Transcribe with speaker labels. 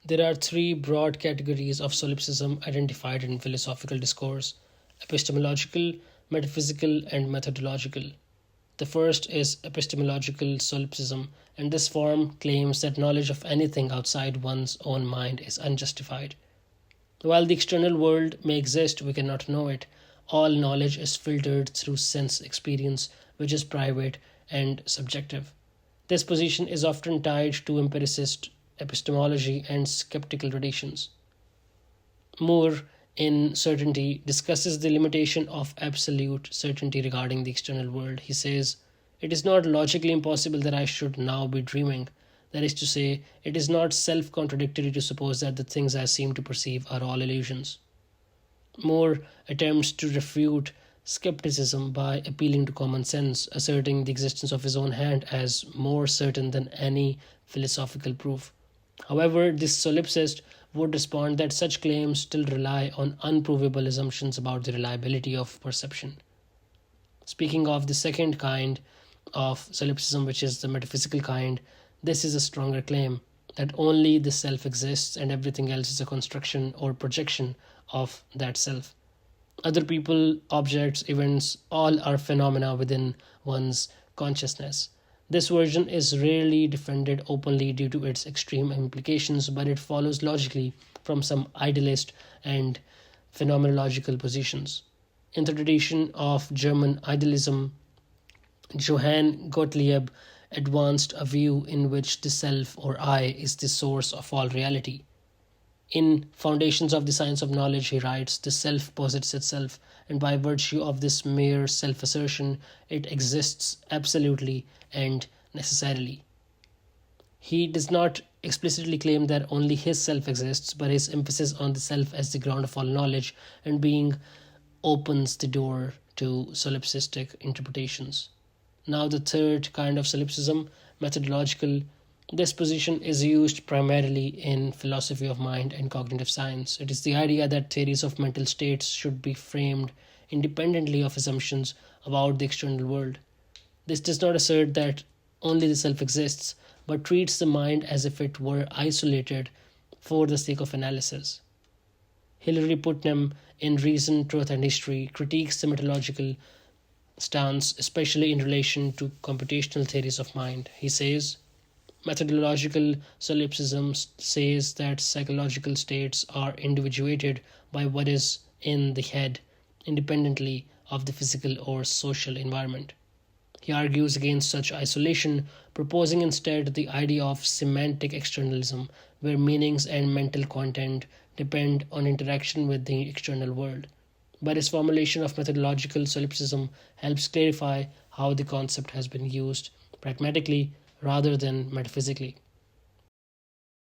Speaker 1: There are three broad categories of solipsism identified in philosophical discourse: epistemological, metaphysical, and methodological. The first is epistemological solipsism, and this form claims that knowledge of anything outside one's own mind is unjustified. While the external world may exist, we cannot know it. All knowledge is filtered through sense experience, which is private and subjective. This position is often tied to empiricist epistemology and skeptical traditions. Moore, in Certainty, discusses the limitation of absolute certainty regarding the external world. He says, "It is not logically impossible that I should now be dreaming. That is to say, it is not self contradictory to suppose that the things I seem to perceive are all illusions." Moore attempts to refute skepticism by appealing to common sense, asserting the existence of his own hand as more certain than any philosophical proof. However, this solipsist would respond that such claims still rely on unprovable assumptions about the reliability of perception. Speaking of the second kind of solipsism, which is the metaphysical kind, this is a stronger claim that only the self exists and everything else is a construction or projection of that self. Other people, objects, events, all are phenomena within one's consciousness. This version is rarely defended openly due to its extreme implications, but it follows logically from some idealist and phenomenological positions. In the tradition of German idealism, Johann Gottlieb advanced a view in which the self or I is the source of all reality. In Foundations of the Science of Knowledge, he writes, "The self posits itself, and by virtue of this mere self assertion, it exists absolutely and necessarily." He does not explicitly claim that only his self exists, but his emphasis on the self as the ground of all knowledge and being opens the door to solipsistic interpretations. Now, the third kind of solipsism, methodological. This position is used primarily in philosophy of mind and cognitive science. It is the idea that theories of mental states should be framed independently of assumptions about the external world. This does not assert that only the self exists, but treats the mind as if it were isolated for the sake of analysis. Hilary Putnam, in Reason, Truth, and History, critiques the methodological stance, especially in relation to computational theories of mind. He says, "Methodological solipsism says that psychological states are individuated by what is in the head, independently of the physical or social environment." He argues against such isolation, proposing instead the idea of semantic externalism, where meanings and mental content depend on interaction with the external world. But his formulation of methodological solipsism helps clarify how the concept has been used pragmatically rather than metaphysically.